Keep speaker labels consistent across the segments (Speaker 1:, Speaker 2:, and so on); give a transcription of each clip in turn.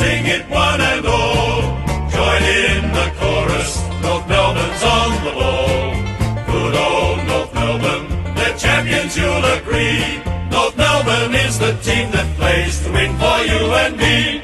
Speaker 1: sing it one and all. Join in the chorus, North Melbourne's on the ball. Good old North Melbourne, they're champions, you'll agree. North Melbourne is the team that plays to win for you and me.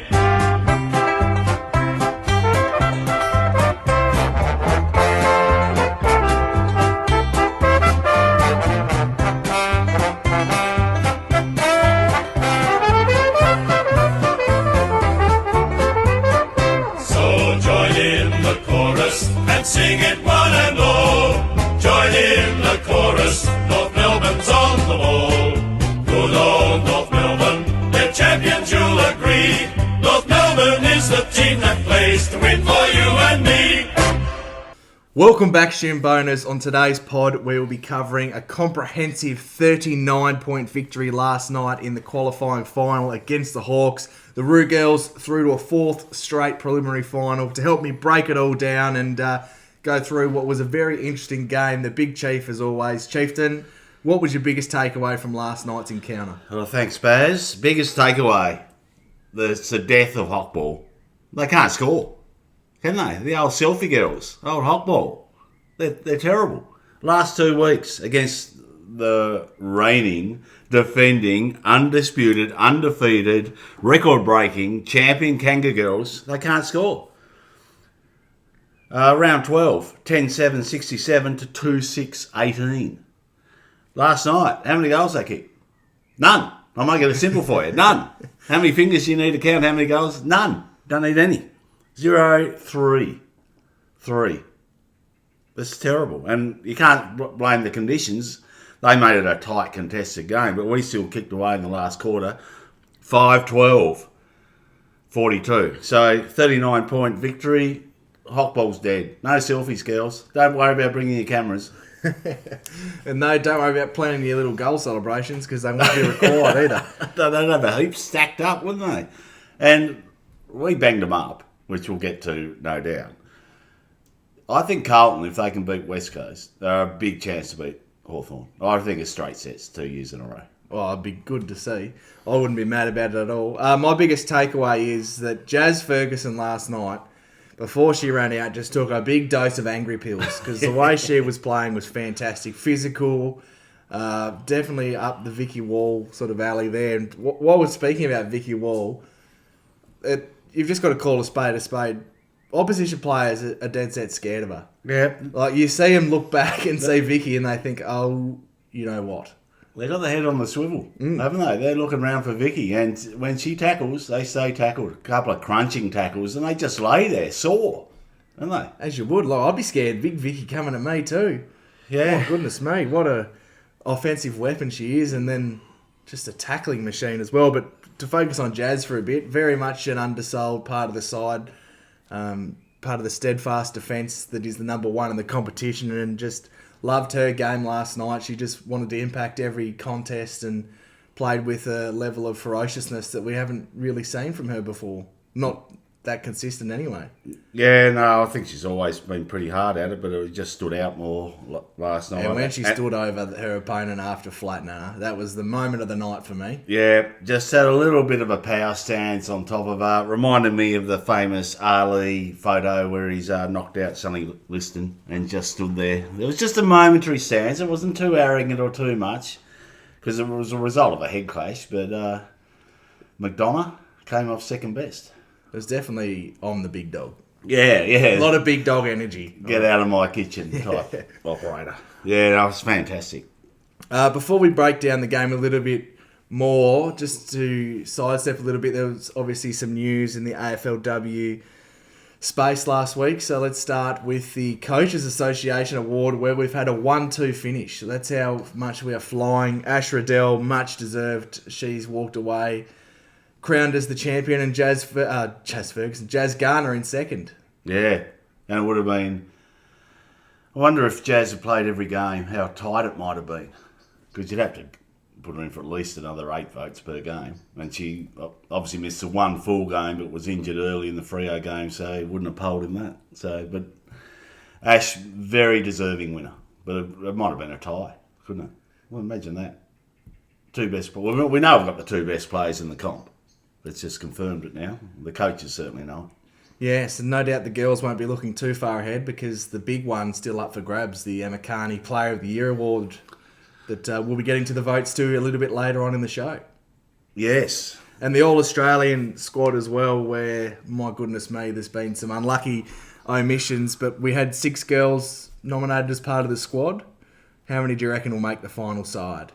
Speaker 1: And sing it one and all. Join in the chorus, North Melbourne's on the ball. Good old North Melbourne, they're champions, you'll agree. North Melbourne is the team that plays to win for you and me.
Speaker 2: Welcome back, Shin Boners. On today's pod, we will be covering a comprehensive 39-point victory last night in the qualifying final against the Hawks. The Roo Girls through to a fourth straight preliminary final. To help me break it all down and go through what was a very interesting game, the Big Chief as always. Chieftain, what was your biggest takeaway from last night's encounter?
Speaker 3: Well, thanks, Baz. Biggest takeaway, it's the death of Hockball. They can't score, can they? The old selfie girls, old Hockball. They're terrible. Last 2 weeks against the reigning, defending, undisputed, undefeated, record-breaking, champion Kangas girls, they can't score. Round 12, 10-7, 67 to 2-6, 18. Last night, how many goals they kicked? None. I'm making it simple for you. None. How many fingers do you need to count how many goals? None. Don't need any. 0, 3. 3. That's terrible. And you can't blame the conditions. They made it a tight, contested game, but we still kicked away in the last quarter. 5-12, 42. So, 39-point victory. Hockball's dead. No selfies, girls. Don't worry about bringing your cameras.
Speaker 2: And no, don't worry about planning your little goal celebrations because they won't be required either.
Speaker 3: They'd have a heap stacked up, wouldn't they? And we banged them up, which we'll get to, no doubt. I think Carlton, if they can beat West Coast, they're a big chance to beat Hawthorn. I think it's straight sets 2 years in a row.
Speaker 2: Oh, it'd be good to see. I wouldn't be mad about it at all. My biggest takeaway is that Jazz Ferguson last night, before she ran out, just took a big dose of angry pills because the way she was playing was fantastic. Physical, definitely up the Vicky Wall sort of alley there. And while we're speaking about Vicky Wall, you've just got to call a spade a spade. Opposition players are dead set scared of her.
Speaker 3: Yeah.
Speaker 2: Like, you see them look back and see Vicky and they think, oh, you know what?
Speaker 3: They got the head on the swivel, haven't they? They're looking around for Vicky, and when she tackles, they stay tackled. A couple of crunching tackles, and they just lay there, sore, don't they?
Speaker 2: As you would. Like, I'd be scared. Big Vicky coming at me too.
Speaker 3: Yeah.
Speaker 2: Oh, goodness me. What a offensive weapon she is, and then just a tackling machine as well. But to focus on Jazz for a bit, very much an undersold part of the side, part of the steadfast defence that is the number one in the competition, and just loved her game last night. She just wanted to impact every contest and played with a level of ferociousness that we haven't really seen from her before. Not that consistent anyway.
Speaker 3: Yeah, no, I think she's always been pretty hard at it, but it just stood out more last night.
Speaker 2: And when she stood over her opponent after flattening her, that was the moment of the night for me.
Speaker 3: Yeah, just had a little bit of a power stance on top of her. Reminded me of the famous Ali photo where he's knocked out Sonny Liston and just stood there. It was just a momentary stance. It wasn't too arrogant or too much because it was a result of a head clash, but McDonough came off second best.
Speaker 2: It was definitely on the big dog.
Speaker 3: Yeah.
Speaker 2: A lot of big dog energy.
Speaker 3: Get out of my kitchen type operator. Yeah, that was fantastic.
Speaker 2: Before we break down the game a little bit more, just to sidestep a little bit, there was obviously some news in the AFLW space last week. So let's start with the Coaches Association Award, where we've had a 1-2 finish. So that's how much we are flying. Ash Riddell, much deserved. She's walked away, crowned as the champion, and Jazz Garner in second.
Speaker 3: Yeah, and it would have been... I wonder if Jazz had played every game, how tight it might have been. Because you'd have to put her in for at least another 8 votes per game. And she obviously missed the one full game, but was injured early in the Freo game, so wouldn't have polled in that. But Ash, very deserving winner. But it might have been a tie, couldn't it? Well, imagine that. We know we've got the 2 best players in the comp. It's just confirmed it now. The coaches certainly know.
Speaker 2: Yes, and no doubt the girls won't be looking too far ahead because the big one's still up for grabs, the Emma Carney Player of the Year award that we'll be getting to the votes to a little bit later on in the show.
Speaker 3: Yes.
Speaker 2: And the All-Australian squad as well, where, my goodness me, there's been some unlucky omissions, but we had 6 girls nominated as part of the squad. How many do you reckon will make the final side?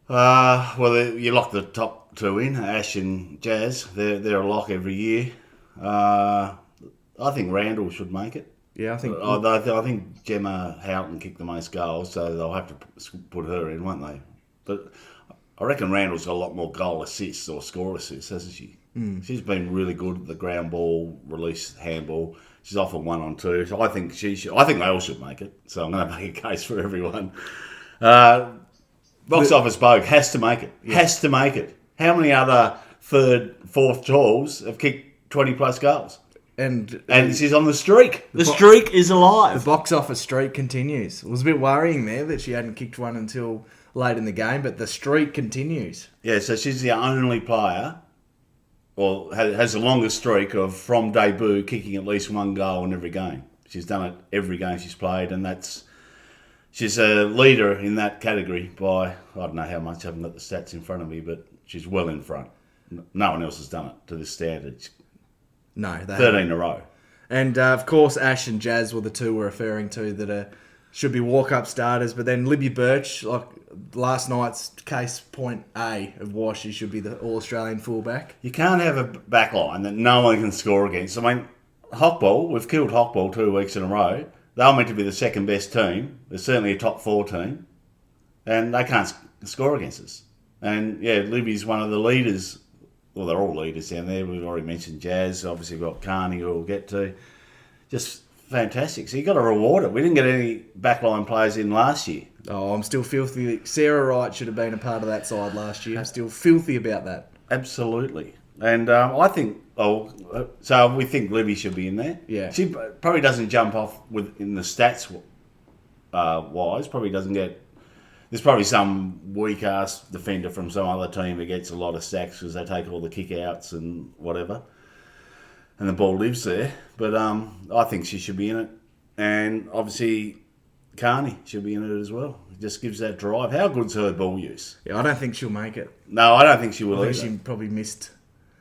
Speaker 3: Well, you lock the top 2 in, Ash and Jazz. They're a lock every year. I think Randall should make it.
Speaker 2: Yeah, I think...
Speaker 3: I think Gemma Houghton kicked the most goals, so they'll have to put her in, won't they? But I reckon Randall's got a lot more goal assists or score assists, hasn't she? She's been really good at the ground ball, release handball. She's often 1 on 2. So I think I think they all should make it. So I'm going to make a case for everyone. Box office Bogue has to make it. Yeah. Has to make it. How many other 3rd, 4th tools have kicked 20 plus goals? And she's on the streak. The streak is alive.
Speaker 2: The box office streak continues. It was a bit worrying there that she hadn't kicked one until late in the game, but the streak continues.
Speaker 3: Yeah, so she's the only player, or has the longest streak of from debut kicking at least 1 goal in every game. She's done it every game she's played, and she's a leader in that category by, I don't know how much, I haven't got the stats in front of me, but she's well in front. No one else has done it to this standard.
Speaker 2: No, they
Speaker 3: 13
Speaker 2: haven't.
Speaker 3: in a row.
Speaker 2: And of course, Ash and Jazz were the 2 we're referring to that should be walk-up starters. But then Libby Birch, like last night's case point A of why she should be the All-Australian fullback.
Speaker 3: You can't have a back line that no one can score against. I mean, Hockball, we've killed Hockball 2 weeks in a row. They're meant to be the second best team. They're certainly a top 4 team. And they can't score against us. And yeah, Libby's one of the leaders. Well, they're all leaders down there. We've already mentioned Jazz. Obviously, we've got Carney, who we'll get to. Just fantastic. So you've got to reward it. We didn't get any backline players in last year.
Speaker 2: Oh, I'm still filthy. Sarah Wright should have been a part of that side last year. I'm still filthy about that.
Speaker 3: Absolutely. And I think, so we think Libby should be in there.
Speaker 2: Yeah.
Speaker 3: She probably doesn't jump off in the stats wise. Probably doesn't get... There's probably some weak-ass defender from some other team that gets a lot of sacks because they take all the kick-outs and whatever. And the ball lives there. But I think she should be in it. And obviously, Carney should be in it as well. It just gives that drive. How good's her ball use?
Speaker 2: Yeah, I don't think she'll make it.
Speaker 3: No, I don't think she will
Speaker 2: I think
Speaker 3: either.
Speaker 2: she probably missed...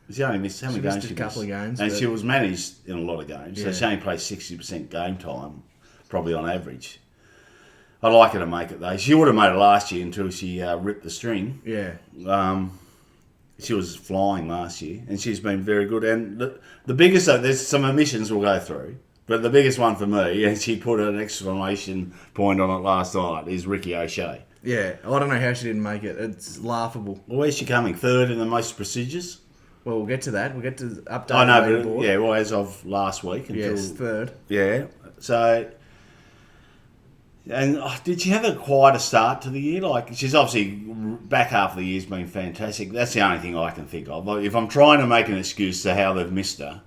Speaker 3: She only missed how many games?
Speaker 2: Missed a couple of games.
Speaker 3: And she was managed in a lot of games.
Speaker 2: Yeah.
Speaker 3: So she only plays 60% game time, probably on average. I'd like her to make it, though. She would have made it last year until she ripped the string.
Speaker 2: Yeah.
Speaker 3: She was flying last year, and she's been very good. And the biggest, there's some omissions we'll go through, but the biggest one for me, and she put an exclamation point on it last night, is Erika O'Shea.
Speaker 2: Yeah, I don't know how she didn't make it. It's laughable.
Speaker 3: Well, where's she coming? 3rd in the most prestigious?
Speaker 2: Well, we'll get to that. We'll get to update
Speaker 3: I know,
Speaker 2: the
Speaker 3: but
Speaker 2: leaderboard.
Speaker 3: yeah, well, as of last week.
Speaker 2: Yes, 3rd.
Speaker 3: Yeah, so... And did she have a quieter start to the year? Like, she's obviously back half of the year's been fantastic. That's the only thing I can think of. Like, if I'm trying to make an excuse to how they've missed her,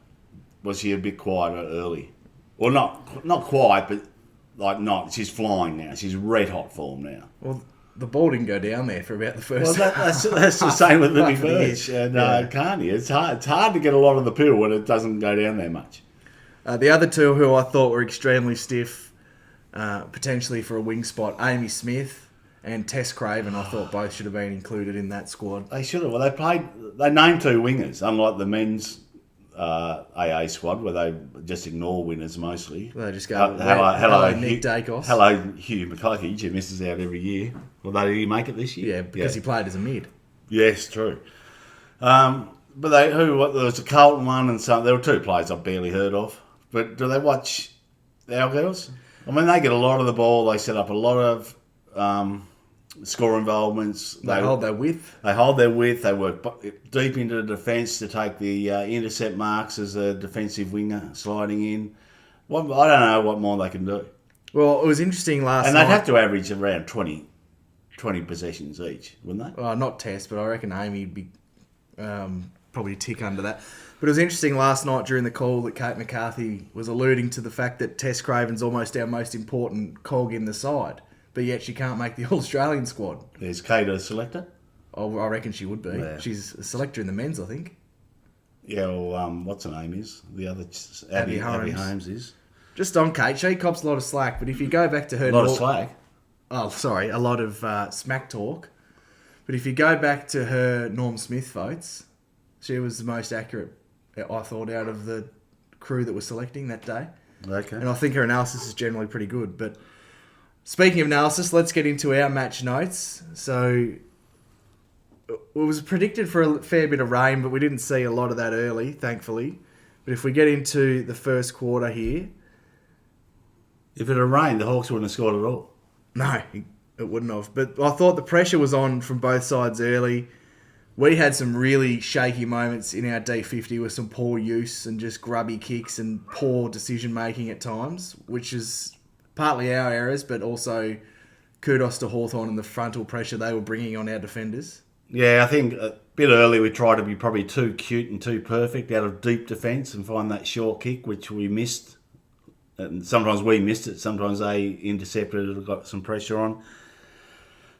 Speaker 3: was she a bit quieter early? Well, not quiet, but like not. She's flying now. She's red hot form now.
Speaker 2: Well, the ball didn't go down there for about the first.
Speaker 3: Well, that's the same with Libby Birch and
Speaker 2: Yeah.
Speaker 3: Carney. It's hard to get a lot of the pill when it doesn't go down there much.
Speaker 2: The other 2 who I thought were extremely stiff. Potentially for a wing spot, Amy Smith and Tess Craven. I thought both should have been included in that squad.
Speaker 3: They should have. Well, they named 2 wingers, unlike the men's AA squad where they just ignore winners mostly.
Speaker 2: They just go,
Speaker 3: hello,
Speaker 2: Nick Dacos.
Speaker 3: Hello, Hugh McCluggage, who misses out every year. Well, did he make it this year?
Speaker 2: Yeah, because he played as a mid.
Speaker 3: Yes, true. But there was a Carlton one and some. There were 2 players I've barely heard of. But do they watch our girls? I mean, they get a lot of the ball. They set up a lot of score involvements.
Speaker 2: They hold their width.
Speaker 3: They hold their width. They work deep into the defence to take the intercept marks as a defensive winger sliding in. I don't know what more they can do.
Speaker 2: Well, it was interesting last night.
Speaker 3: And they'd have to average around 20 possessions each, wouldn't they?
Speaker 2: Well, not Tess, but I reckon Amy'd be probably a tick under that. But it was interesting last night during the call that Kate McCarthy was alluding to the fact that Tess Craven's almost our most important cog in the side, but yet she can't make the All-Australian squad.
Speaker 3: There's Kate, a selector.
Speaker 2: Oh, I reckon she would be.
Speaker 3: Yeah.
Speaker 2: She's a selector in the men's, I think.
Speaker 3: Yeah, well, what's her name is? The other
Speaker 2: Abby
Speaker 3: Abby
Speaker 2: Holmes.
Speaker 3: Holmes is.
Speaker 2: Just on Kate, she cops a lot of slack, but if you go back to her...
Speaker 3: A lot of slack.
Speaker 2: Oh, sorry, a lot of smack talk. But if you go back to her Norm Smith votes, she was the most accurate, I thought, out of the crew that was selecting that day.
Speaker 3: Okay.
Speaker 2: And I think her analysis is generally pretty good. But speaking of analysis, let's get into our match notes. So it was predicted for a fair bit of rain, but we didn't see a lot of that early, thankfully. But if we get into the first quarter here...
Speaker 3: If it had rained, the Hawks wouldn't have scored at all.
Speaker 2: No, it wouldn't have. But I thought the pressure was on from both sides early. We had some really shaky moments in our D50 with some poor use and just grubby kicks and poor decision making at times, which is partly our errors, but also kudos to Hawthorn and the frontal pressure they were bringing on our defenders.
Speaker 3: Yeah, I think a bit early we tried to be probably too cute and too perfect out of deep defence and find that short kick, which we missed. And sometimes we missed it, sometimes they intercepted it and got some pressure on.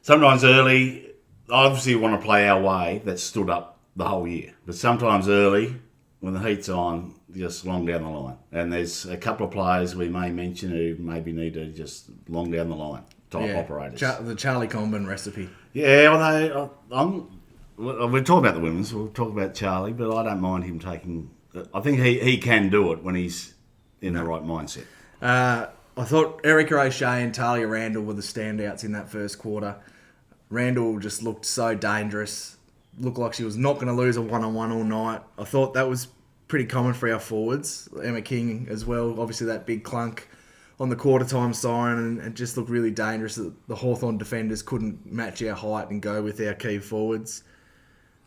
Speaker 3: Sometimes early, obviously we want to play our way, that stood up the whole year. But sometimes early, when the heat's on, just long down the line. And there's a couple of players we may mention who maybe need to just long down the line type operators.
Speaker 2: The Charlie Comben recipe.
Speaker 3: Yeah, although we're talking about the women's, we'll talk about Charlie, but I don't mind him taking... I think he can do it when he's in the right mindset.
Speaker 2: I thought Erika O'Shea and Talia Randall were the standouts in that first quarter. Randall just looked so dangerous. Looked like she was not going to lose a one-on-one all night. I thought that was pretty common for our forwards. Emma King as well. Obviously that big clunk on the quarter-time siren and just looked really dangerous. The Hawthorn defenders couldn't match our height and go with our key forwards.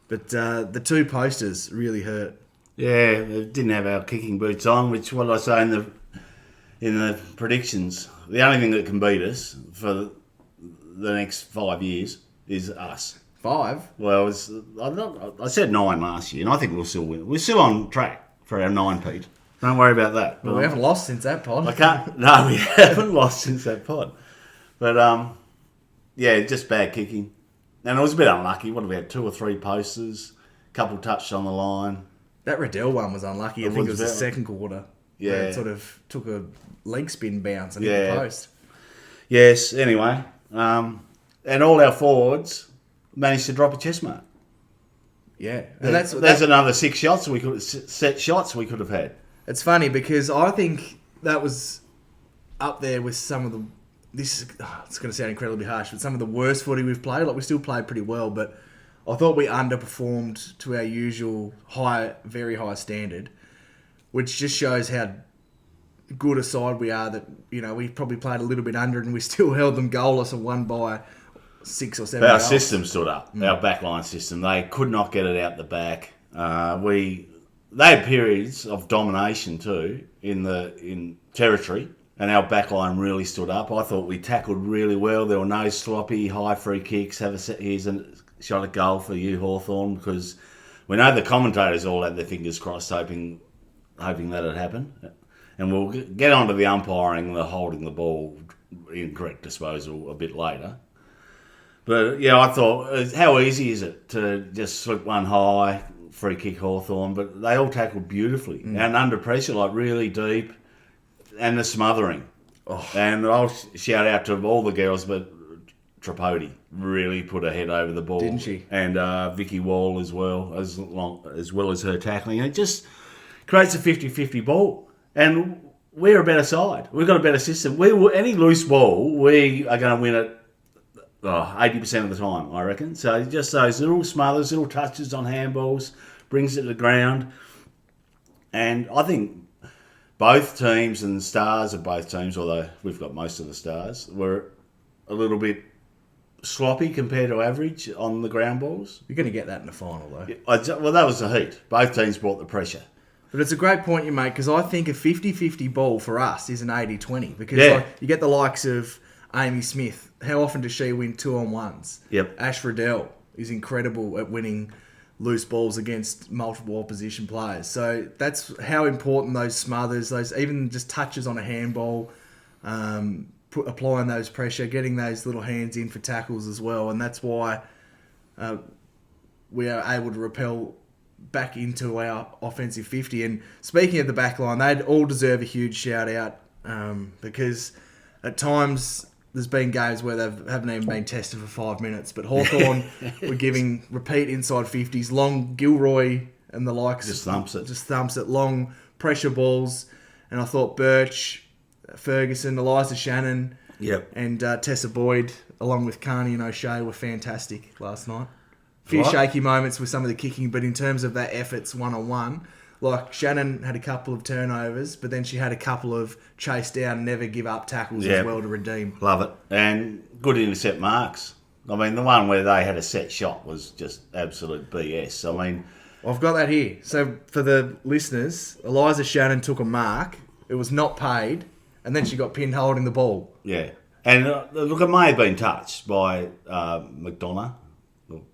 Speaker 2: But the two posters really hurt.
Speaker 3: Yeah, they didn't have our kicking boots on, which what I say in the predictions, the only thing that can beat us for the next 5 years is us.
Speaker 2: 5?
Speaker 3: Well, I said 9 last year, and I think we'll still win. We're still on track for our 9, Pete. Don't worry about that.
Speaker 2: Well, we haven't lost since that pod.
Speaker 3: No, we haven't lost since that pod. But, yeah, just bad kicking. And it was a bit unlucky. What have we had, 2 or 3 posters, couple touched on the line.
Speaker 2: That Riddell one was unlucky. I think it was the second quarter.
Speaker 3: Yeah.
Speaker 2: Where it sort of took a leg spin bounce and hit the post.
Speaker 3: Yes, anyway. And all our forwards managed to drop a chest mark.
Speaker 2: Yeah. And
Speaker 3: there's another 6 shots we could have had.
Speaker 2: It's funny because I think that was up there with some of the... it's going to sound incredibly harsh, but some of the worst footy we've played. Like, we still played pretty well, but I thought we underperformed to our usual very high standard, which just shows how good a side we are that, we probably played a little bit under and we still held them goalless and won by 6 or 7
Speaker 3: But our
Speaker 2: goals.
Speaker 3: system stood up. Our backline system. They could not get it out the back. They had periods of domination too in territory, and our backline really stood up. I thought we tackled really well. There were no sloppy high free kicks. Here's a shot at goal for you, Hawthorn, because we know the commentators all had their fingers crossed, hoping that it happened. And we'll get on to the umpiring and the holding the ball incorrect disposal a bit later. But yeah, I thought, how easy is it to just slip one high, free kick Hawthorn? But they all tackled beautifully and under pressure, like really deep, and the smothering. Oh. And I'll shout out to all the girls, but Tripodi really put her head over the ball,
Speaker 2: didn't she?
Speaker 3: And Vicky Wall as well as her tackling. And it just creates a 50-50 ball. And we're a better side. We've got a better system. Any loose ball, we are going to win it 80% of the time, I reckon. So just those little smothers, little touches on handballs, brings it to the ground. And I think both teams and the stars of both teams, although we've got most of the stars, were a little bit sloppy compared to average on the ground balls.
Speaker 2: You're going to get that in the final, though.
Speaker 3: Well, that was the heat. Both teams brought the pressure.
Speaker 2: But it's a great point you make, because I think a 50-50 ball for us is an 80-20. Because you get the likes of Amy Smith. How often does she win 2-on-1s?
Speaker 3: Yep.
Speaker 2: Ash Riddell is incredible at winning loose balls against multiple opposition players. So that's how important those smothers, those even just touches on a handball, applying those pressure, getting those little hands in for tackles as well. And that's why we are able to repel back into our offensive 50. And speaking of the back line, they'd all deserve a huge shout out because at times there's been games where they haven't even been tested for 5 minutes, but Hawthorn were giving repeat inside 50s, long Gilroy and the likes.
Speaker 3: Just thumps it.
Speaker 2: Just thumps it, long pressure balls. And I thought Birch, Ferguson, Eliza Shannon, and Tessa Boyd, along with Carney and O'Shea, were fantastic last night. A few shaky moments with some of the kicking, but in terms of that efforts one-on-one, like Shannon had a couple of turnovers, but then she had a couple of chase down, never give up tackles as well to redeem.
Speaker 3: Love it. And good intercept marks. I mean, the one where they had a set shot was just absolute BS. I mean,
Speaker 2: I've got that here. So for the listeners, Eliza Shannon took a mark. It was not paid, and then she got pinned holding the ball.
Speaker 3: Yeah. And look, it may have been touched by McDonough.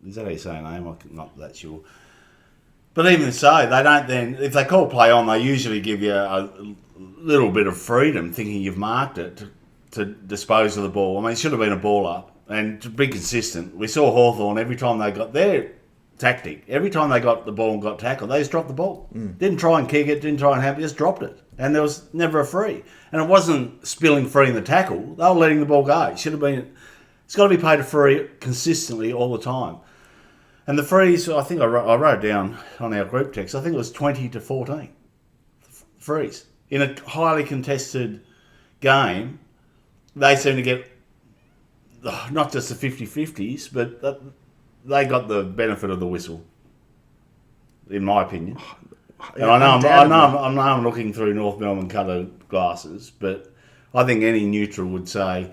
Speaker 3: Is that how you say her name? I'm not that sure. But even so, they don't then, if they call play on, they usually give you a little bit of freedom, thinking you've marked it, to dispose of the ball. I mean, it should have been a ball up. And to be consistent, we saw Hawthorn every time they got their tactic, every time they got the ball and got tackled, they just dropped the ball. Didn't try and kick it, didn't try and have it, just dropped it. And there was never a free. And it wasn't spilling free in the tackle, they were letting the ball go. It should have been, it's got to be paid a free consistently all the time. And the frees, I think I wrote down on our group text, I think it was 20 to 14 frees. In a highly contested game, they seem to get not just the 50-50s, but they got the benefit of the whistle, in my opinion. And I know I'm looking through North Melbourne coloured glasses, but I think any neutral would say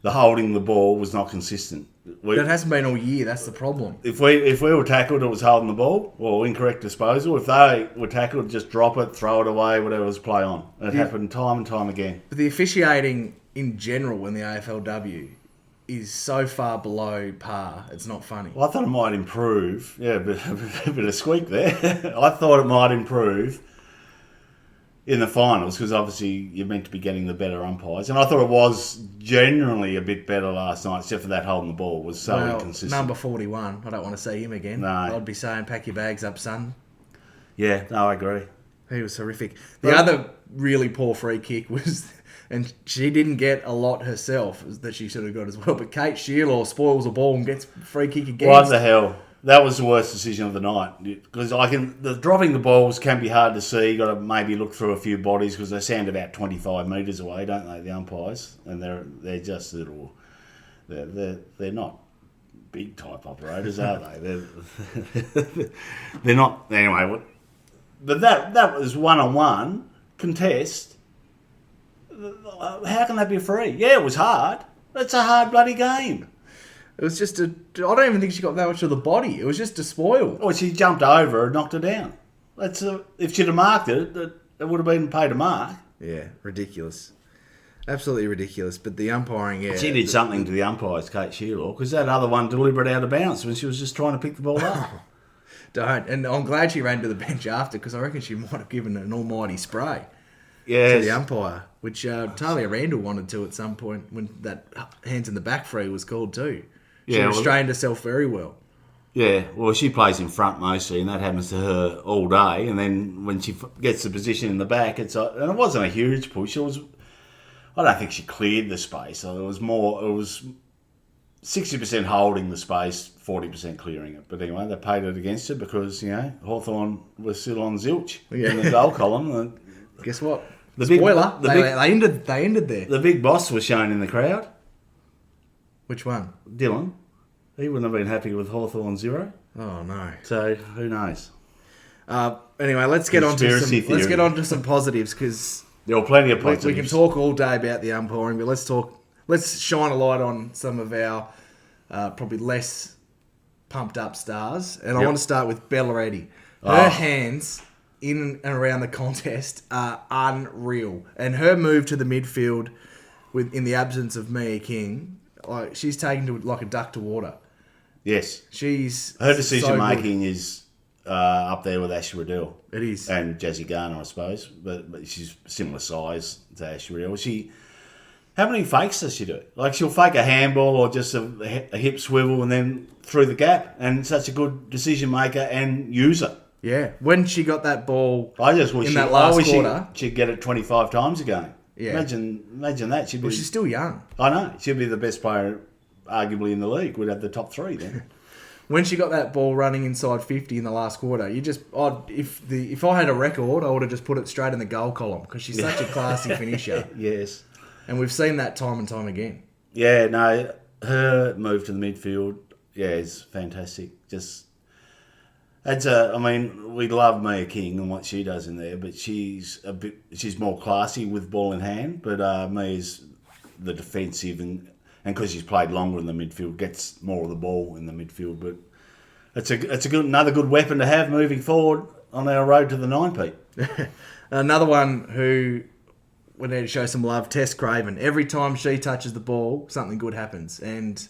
Speaker 3: the holding the ball was not consistent.
Speaker 2: That hasn't been all year. That's the problem.
Speaker 3: If we were tackled, it was holding the ball or incorrect disposal. If they were tackled, just drop it, throw it away, whatever was play on. It happened time and time again.
Speaker 2: But the officiating in general in the AFLW is so far below par. It's not funny.
Speaker 3: Well, I thought it might improve. Yeah, but a bit of squeak there. I thought it might improve in the finals because obviously you're meant to be getting the better umpires. And I thought it was generally a bit better last night, except for that holding the ball was so inconsistent.
Speaker 2: Number 41, I don't want to see him again.
Speaker 3: No.
Speaker 2: I'd be saying, pack your bags up, son.
Speaker 3: Yeah, no, I agree.
Speaker 2: He was horrific. The other really poor free kick was, and she didn't get a lot herself that she should have got as well, but Kate Shearlaw spoils a ball and gets free kick again.
Speaker 3: What the hell? That was the worst decision of the night because the dropping the balls can be hard to see. You got to maybe look through a few bodies because they stand about 25 metres away, don't they? The umpires, and they're just little. They're not big type operators, are they? They're not anyway. But that was 1-on-1 contest. How can that be free? Yeah, it was hard. It's a hard bloody game.
Speaker 2: It was just I don't even think she got that much of the body. It was just a spoil.
Speaker 3: Or she jumped over and knocked her down. If she'd have marked it, it would have been paid a mark.
Speaker 2: Yeah, ridiculous. Absolutely ridiculous. But the umpiring, yeah.
Speaker 3: She did something to the umpires, Kate Shearlaw, because that other one delivered out of bounds when she was just trying to pick the ball up.
Speaker 2: Don't. And I'm glad she ran to the bench after because I reckon she might have given an almighty spray to the umpire, which Talia Randall wanted to at some point when that hands in the back free was called too. She restrained herself very well.
Speaker 3: Yeah, well, she plays in front mostly, and that happens to her all day. And then when she gets the position in the back, and it wasn't a huge push. I don't think she cleared the space. So it was 60% holding the space, 40% clearing it. But anyway, they paid it against her because Hawthorn was still on zilch in the goal column.
Speaker 2: Guess what? Spoiler. They ended there.
Speaker 3: The big boss was shown in the crowd.
Speaker 2: Which one?
Speaker 3: Dylan. He wouldn't have been happy with Hawthorn 0.
Speaker 2: Oh no.
Speaker 3: So who knows?
Speaker 2: Anyway, let's get on to some positives because
Speaker 3: there were plenty of positives.
Speaker 2: We can talk all day about the umpiring, but let's shine a light on some of our probably less pumped up stars. And I want to start with Bella Eddy. Her hands in and around the contest are unreal, and her move to the midfield in the absence of Mia King. Like she's taken to like a duck to water.
Speaker 3: Yes,
Speaker 2: her
Speaker 3: decision making is up there with Ash Riddell.
Speaker 2: It is,
Speaker 3: and Jazzy Garner, I suppose, but she's similar size to Ash Riddell. How many fakes does she do? Like, she'll fake a handball or just a hip swivel and then through the gap, and such a good decision maker and user.
Speaker 2: Yeah, when she got that ball
Speaker 3: I just wish
Speaker 2: in that last quarter,
Speaker 3: she'd get it 25 times a game.
Speaker 2: Yeah.
Speaker 3: Imagine that.
Speaker 2: Well, she's still young.
Speaker 3: I know. She'd be the best player, arguably, in the league. We'd have the top 3 then.
Speaker 2: When she got that ball running inside 50 in the last quarter, if I had a record, I would have just put it straight in the goal column because she's such a classy finisher.
Speaker 3: Yes.
Speaker 2: And we've seen that time and time again.
Speaker 3: Yeah, no, her move to the midfield, is fantastic. We love Mia King and what she does in there, but she's more classy with ball in hand. But Mia's the defensive and because she's played longer in the midfield, gets more of the ball in the midfield. But it's another good weapon to have moving forward on our road to the 9-peat.
Speaker 2: Another one who we need to show some love, Tess Craven. Every time she touches the ball, something good happens. And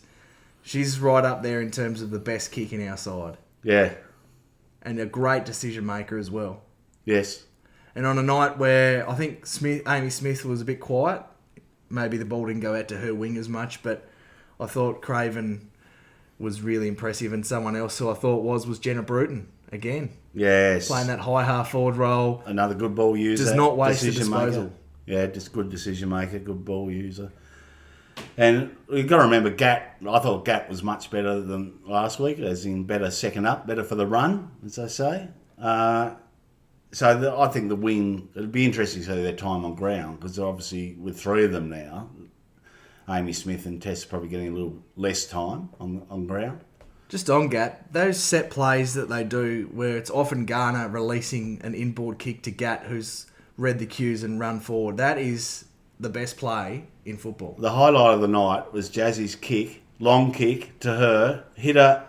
Speaker 2: she's right up there in terms of the best kick in our side.
Speaker 3: Yeah.
Speaker 2: And a great decision maker as well.
Speaker 3: Yes.
Speaker 2: And on a night where I think Amy Smith was a bit quiet, maybe the ball didn't go out to her wing as much, but I thought Craven was really impressive. And someone else who I thought was Jenna Bruton again.
Speaker 3: Yes.
Speaker 2: Playing that high half forward role.
Speaker 3: Another good ball user.
Speaker 2: Does not waste the disposal.
Speaker 3: Maker. Yeah, just good decision maker, good ball user. And you've got to remember Gat. I thought Gat was much better than last week, as in better second up, better for the run, as they say. I think the wing, it'd be interesting to see their time on ground, because obviously with 3 of them now, Amy Smith and Tess are probably getting a little less time on ground.
Speaker 2: Just on Gat, those set plays that they do, where it's often Garner releasing an inboard kick to Gat, who's read the cues and run forward, that is the best play in football.
Speaker 3: The highlight of the night was Jazzy's kick, long kick to her, hit her.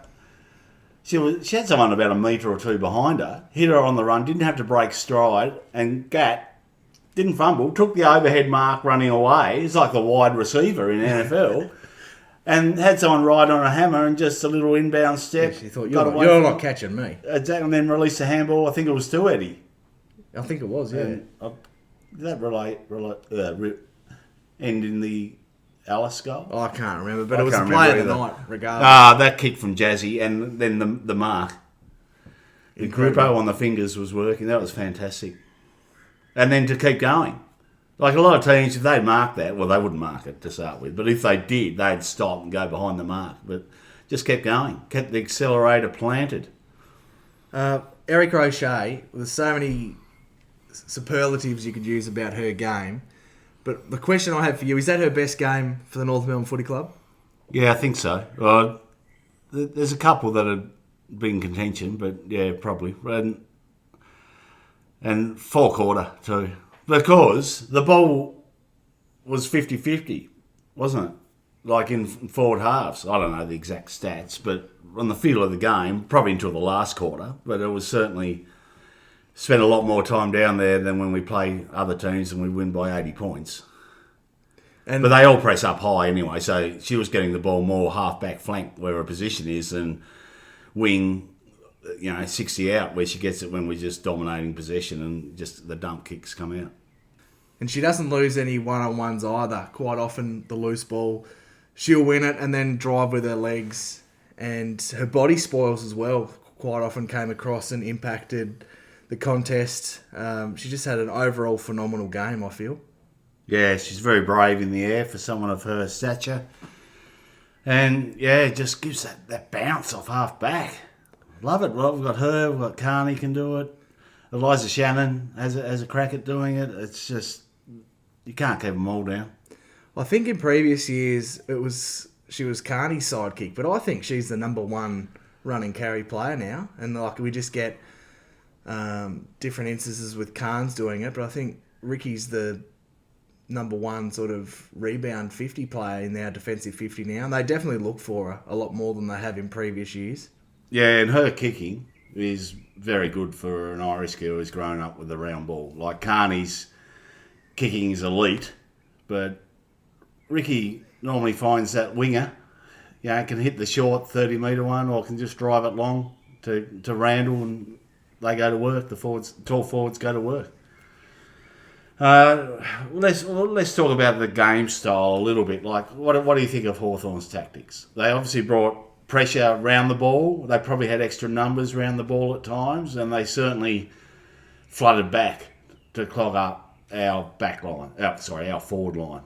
Speaker 3: She had someone about a metre or 2 behind her, hit her on the run, didn't have to break stride, and Gat didn't fumble, took the overhead mark running away. It's like the wide receiver in NFL. And had someone ride on a hammer and just a little inbound step.
Speaker 2: Yeah, she thought, you're not catching me.
Speaker 3: Exactly, and then released a handball. I think it was to Eddie.
Speaker 2: I think it was, yeah.
Speaker 3: Did that end in the Alice goal?
Speaker 2: Oh, I can't remember, but it was the play of the night, regardless.
Speaker 3: That kick from Jazzy and then the mark. The grippo on the fingers was working. That was fantastic. And then to keep going. Like a lot of teams, if they'd mark that, well, they wouldn't mark it to start with. But if they did, they'd stop and go behind the mark. But just kept going. Kept the accelerator planted.
Speaker 2: Erika O'Shea, there's so many superlatives you could use about her game. But the question I have for you, is that her best game for the North Melbourne Footy Club?
Speaker 3: Yeah, I think so. There's a couple that have been in contention, but yeah, probably. And 4 quarter too. Because the ball was 50-50, wasn't it? Like in forward halves. I don't know the exact stats, but on the feel of the game, probably until the last quarter, but it was certainly spent a lot more time down there than when we play other teams and we win by 80 points. But they all press up high anyway, so she was getting the ball more half-back flank where her position is than wing, 60 out where she gets it when we're just dominating possession and just the dump kicks come out.
Speaker 2: And she doesn't lose any one-on-ones either. Quite often the loose ball, she'll win it and then drive with her legs. And her body spoils as well. Quite often came across and impacted the contest. She just had an overall phenomenal game, I feel.
Speaker 3: Yeah, she's very brave in the air for someone of her stature. And, yeah, it just gives that bounce off half-back. Love it. Well, we've got her, we've got Carney can do it. Eliza Shannon has a crack at doing it. It's just, you can't keep them all down.
Speaker 2: I think in previous years she was Carney's sidekick, but I think she's the number 1 running carry player now. And we just get different instances with Carnes doing it, but I think Ricky's the number 1 sort of rebound 50 player in our defensive 50 now. And they definitely look for her a lot more than they have in previous years.
Speaker 3: Yeah, and her kicking is very good for an Irish girl who's grown up with a round ball. Like Carney's kicking is elite, but Ricky normally finds that winger, can hit the short 30-metre one or can just drive it long to Randall and they go to work. The tall forwards go to work. Let's talk about the game style a little bit. Like, what do you think of Hawthorn's tactics? They obviously brought pressure around the ball. They probably had extra numbers around the ball at times, and they certainly flooded back to clog up our back line. Our forward line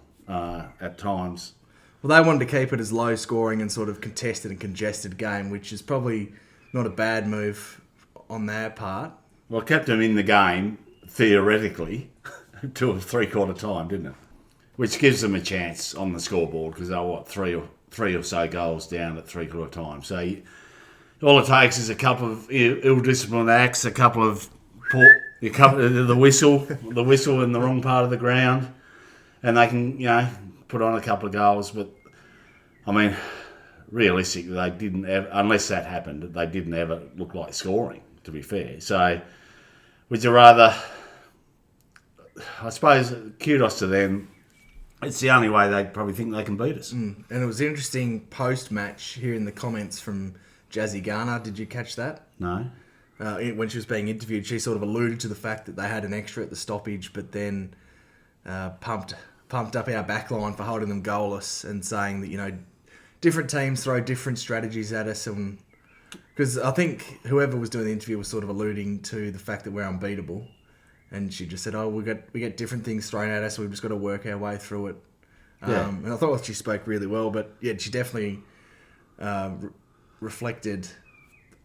Speaker 3: at times.
Speaker 2: Well, they wanted to keep it as low scoring and sort of contested and congested game, which is probably not a bad move on their part.
Speaker 3: Well, it kept them in the game, theoretically, to a three-quarter time, didn't it? Which gives them a chance on the scoreboard because they're, three or so goals down at three-quarter time. So all it takes is a couple of ill-disciplined acts, a couple of the whistle in the wrong part of the ground, and they can, put on a couple of goals. But, I mean, realistically, they didn't ever, unless that happened, they didn't ever look like scoring, to be fair. So, would you rather... I suppose kudos to them. It's the only way they probably think they can beat us.
Speaker 2: And it was interesting post-match hearing the comments from Jazzy Garner. Did you catch that?
Speaker 3: No.
Speaker 2: When she was being interviewed, she sort of alluded to the fact that they had an extra at the stoppage, but then pumped up our back line for holding them goalless and saying that, different teams throw different strategies at us. Because I think whoever was doing the interview was sort of alluding to the fact that we're unbeatable. And she just said, we get different things thrown at us, so we've just got to work our way through it.
Speaker 3: Yeah.
Speaker 2: And I thought she spoke really well, but yeah, she definitely reflected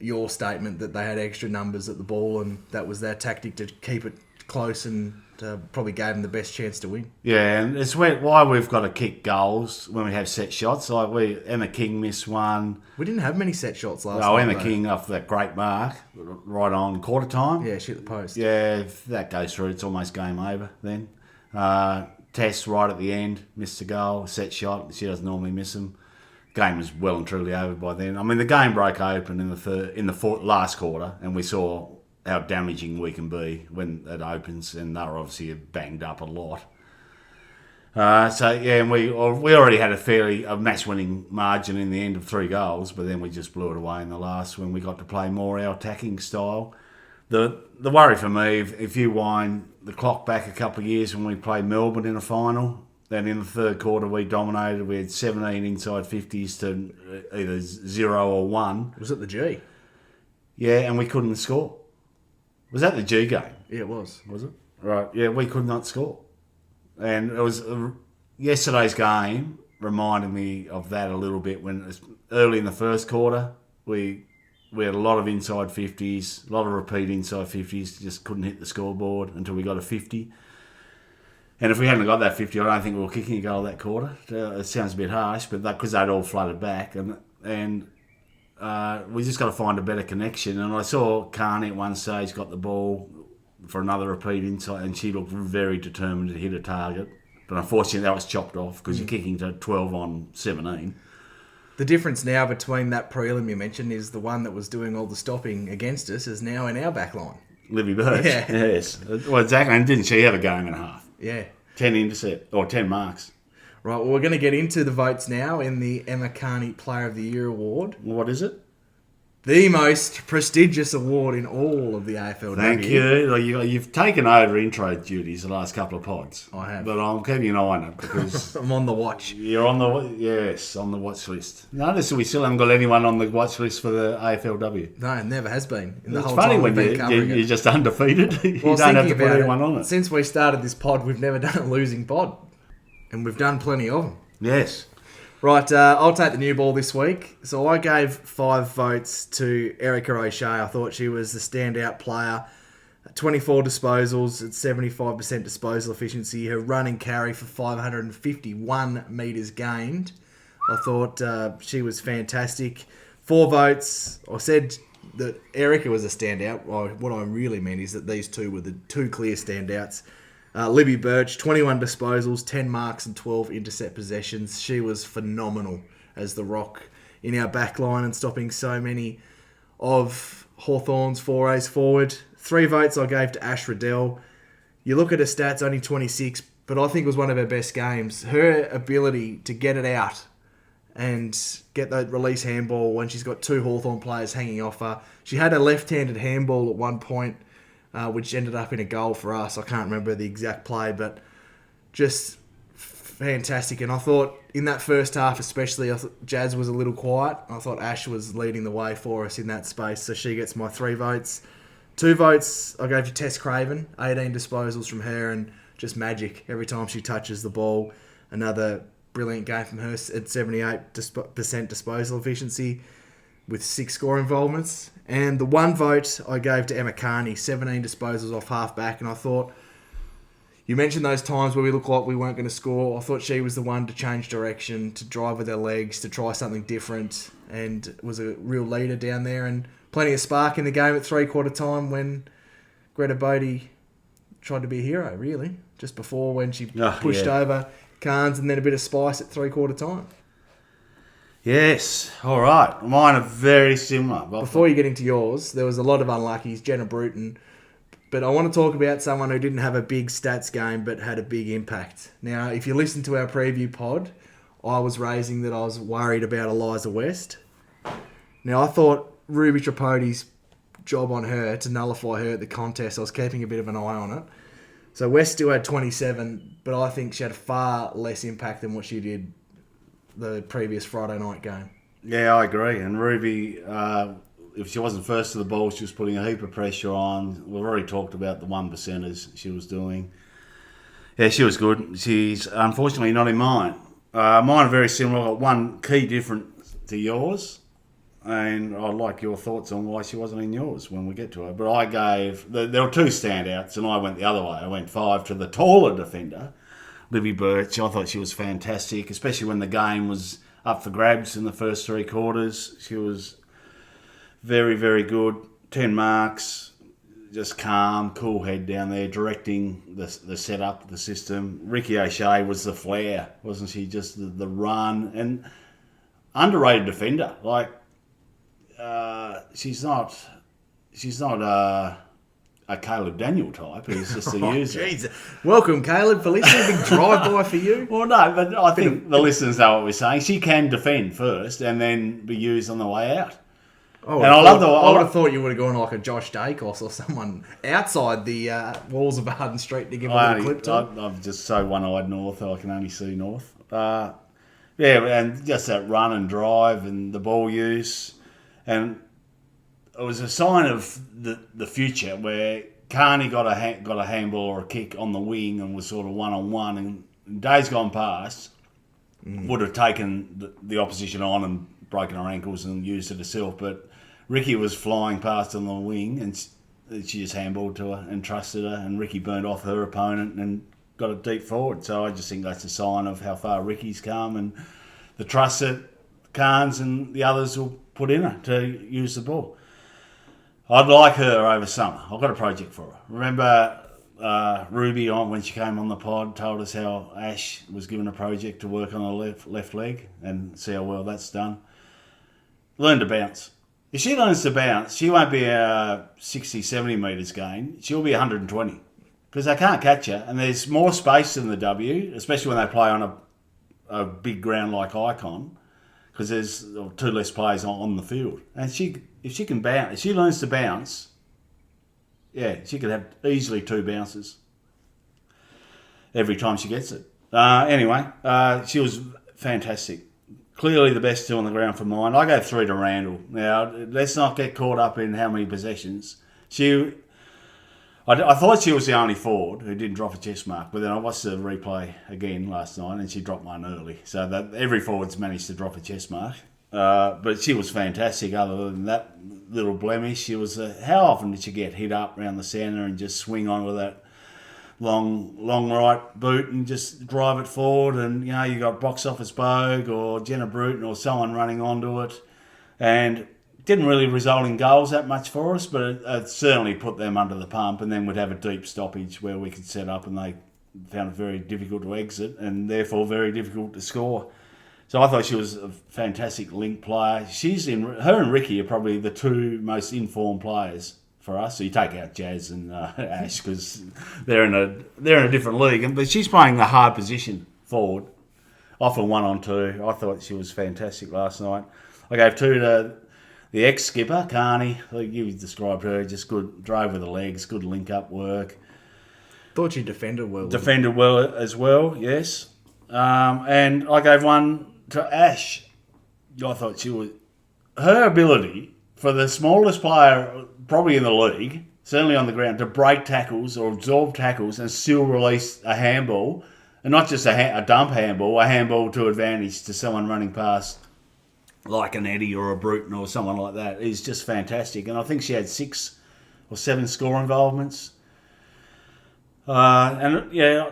Speaker 2: your statement that they had extra numbers at the ball and that was their tactic to keep it close and probably gave them the best chance to win.
Speaker 3: Yeah, and it's why we've got to kick goals when we have set shots. Like Emma King missed one.
Speaker 2: We didn't have many set shots last night.
Speaker 3: Emma King off that great mark, right on quarter time.
Speaker 2: Yeah, she hit the post.
Speaker 3: Yeah, if that goes through, it's almost game over then. Tess right at the end, missed a goal, set shot. She doesn't normally miss them. Game was well and truly over by then. I mean, the game broke open in the last quarter, and we saw how damaging we can be when it opens, and they're obviously banged up a lot. And we already had a match-winning margin in the end of 3 goals, but then we just blew it away in the last when we got to play more our attacking style. The worry for me, if you wind the clock back a couple of years when we played Melbourne in a final, then in the third quarter we dominated. We had 17 inside 50s to either 0 or 1.
Speaker 2: Was it the G?
Speaker 3: Yeah, and we couldn't score. Was that the G game?
Speaker 2: Yeah, it was.
Speaker 3: Was it? Right, yeah, we could not score. And it was yesterday's game reminded me of that a little bit when early in the first quarter we had a lot of inside 50s, a lot of repeat inside 50s, just couldn't hit the scoreboard until we got a 50. And if we hadn't got that 50, I don't think we were kicking a goal that quarter. It sounds a bit harsh, but because they'd all flooded back and we just got to find a better connection. And I saw Carney at one stage got the ball for another repeat inside, and she looked very determined to hit a target. But unfortunately, that was chopped off because you're kicking to 12 on 17.
Speaker 2: The difference now between that prelim you mentioned is the one that was doing all the stopping against us is now in our back line.
Speaker 3: Libby Birch.
Speaker 2: Yeah.
Speaker 3: Yes. Well, exactly. And didn't she have a game and a half?
Speaker 2: Yeah.
Speaker 3: 10 intercept, or 10 marks.
Speaker 2: Right, well, we're going to get into the votes now in the Emma Carney Player of the Year award.
Speaker 3: What is it?
Speaker 2: The most prestigious award in all of the AFLW.
Speaker 3: Thank you. You've taken over intro duties the last couple of pods.
Speaker 2: I have.
Speaker 3: But I'm keeping an eye on it because
Speaker 2: I'm on the watch.
Speaker 3: you're on the watch list. Notice we still haven't got anyone on the watch list for the AFLW.
Speaker 2: No, it never has been. In the
Speaker 3: It's
Speaker 2: whole
Speaker 3: funny
Speaker 2: time
Speaker 3: when
Speaker 2: we've been covering
Speaker 3: you're
Speaker 2: it.
Speaker 3: just undefeated. You
Speaker 2: Well,
Speaker 3: don't have to
Speaker 2: thinking
Speaker 3: put
Speaker 2: about
Speaker 3: anyone on it.
Speaker 2: Since we started this pod, we've never done a losing pod. And we've done plenty of them.
Speaker 3: Yes.
Speaker 2: Right, I'll take the new ball this week. So I gave 5 votes to Erika O'Shea. I thought she was the standout player. 24 disposals at 75% disposal efficiency. Her run and carry for 551 metres gained. I thought she was fantastic. 4 votes. I said that Erika was a standout. Well, what I really mean is that these two were the 2 clear standouts. Libby Birch, 21 disposals, 10 marks and 12 intercept possessions. She was phenomenal as the rock in our back line and stopping so many of Hawthorn's forays forward. 3 votes I gave to Ash Riddell. You look at her stats, only 26, but I think it was one of her best games. Her ability to get it out and get that release handball when she's got 2 Hawthorn players hanging off her. She had a left-handed handball at one point. which ended up in a goal for us. I can't remember the exact play, but just fantastic. And I thought in that first half especially, I thought Jazz was a little quiet. I thought Ash was leading the way for us in that space, so she gets my 3 votes. 2 votes I gave to Tess Craven, 18 disposals from her, and just magic every time she touches the ball. Another brilliant game from her at 78% disposal efficiency with 6 score involvements. And the 1 vote I gave to Emma Carney, 17 disposals off half back, and I thought, you mentioned those times where we looked like we weren't going to score. I thought she was the one to change direction, to drive with her legs, to try something different, and was a real leader down there. And plenty of spark in the game at 3/4 time when Greta Bodie tried to be a hero, really. Just before when she pushed over Kangas, and then a bit of spice at 3/4 time.
Speaker 3: Yes, all right. Mine are very similar.
Speaker 2: Before you get into yours, there was a lot of unluckies. Jenna Bruton. But I want to talk about someone who didn't have a big stats game but had a big impact. Now, if you listen to our preview pod, I was raising that I was worried about Eliza West. Now, I thought Ruby Tripodi's job on her to nullify her at the contest, I was keeping a bit of an eye on it. So West still had 27, but I think she had far less impact than what she did the previous Friday night game.
Speaker 3: Yeah, I agree. And Ruby, if she wasn't first to the ball, she was putting a heap of pressure on. We've already talked about the 1%ers she was doing. Yeah, she was good. She's unfortunately not in mine. Mine are very similar. I've got one key difference to yours, and I'd like your thoughts on why she wasn't in yours when we get to her. But I gave... There were 2 standouts, and I went the other way. I went 5 to the taller defender, Libby Birch. I thought she was fantastic, especially when the game was up for grabs in the first 3 quarters. She was very, very good. 10 marks, just calm, cool head down there, directing the setup, the system. Erika O'Shea was the flair, wasn't she? Just the run. And underrated defender. Like, she's not a Caleb Daniel type. He's just a user.
Speaker 2: Jeez. Welcome, Caleb, for listening. Big drive-by for you.
Speaker 3: Well, no, but I think the listeners know what we're saying. She can defend first and then be used on the way out.
Speaker 2: I would have thought you would have gone like a Josh Dacos or someone outside the walls of Arden Street to give a little clip to.
Speaker 3: I'm just so one-eyed north, I can only see north. Yeah, and just that run and drive and the ball use. And it was a sign of the future where Carney got a handball or a kick on the wing and was sort of one-on-one. And days gone past would have taken the opposition on and broken her ankles and used it herself. But Ricky was flying past on the wing and she just handballed to her and trusted her, and Ricky burned off her opponent and got it deep forward. So I just think that's a sign of how far Ricky's come and the trust that Carnes and the others will put in her to use the ball. I'd like her over summer. I've got a project for her. Remember Ruby, when she came on the pod, told us how Ash was given a project to work on her left leg and see how well that's done. Learn to bounce. If she learns to bounce, she won't be a 60, 70 metres gain. She'll be 120 because they can't catch her. And there's more space in the W, especially when they play on a big ground like Icon, because there's 2 less players on the field. And if she can bounce, if she learns to bounce, yeah, she could have easily 2 bounces every time she gets it. Anyway, she was fantastic. Clearly the best 2 on the ground for mine. I go 3 to Randall. Now, let's not get caught up in how many possessions. I thought she was the only forward who didn't drop a chest mark, but then I watched the replay again last night and she dropped one early. So that every forward's managed to drop a chest mark. But she was fantastic other than that little blemish. She was how often did she get hit up around the centre and just swing on with that long right boot and just drive it forward, and you got Box Office Bogue or Jenna Bruton or someone running onto it, and didn't really result in goals that much for us, but it certainly put them under the pump, and then we'd have a deep stoppage where we could set up, and they found it very difficult to exit and therefore very difficult to score. So I thought she was a fantastic link player. Her and Ricky are probably the 2 most informed players for us. So you take out Jazz and Ash because they're in a different league. But she's playing the hard position forward, often 1-on-2. I thought she was fantastic last night. I gave 2 to The ex-skipper, Carney, like you described her, just good, drove with the legs, good link-up work.
Speaker 2: Thought she defended well.
Speaker 3: Defended well as well, yes. And I gave one to Ash. I thought her ability for the smallest player probably in the league, certainly on the ground, to break tackles or absorb tackles and still release a handball, and not just a dump handball, a handball to advantage to someone running past, like an Eddie or a Bruton or someone like that, is just fantastic. And I think she had 6 or 7 score involvements. And yeah,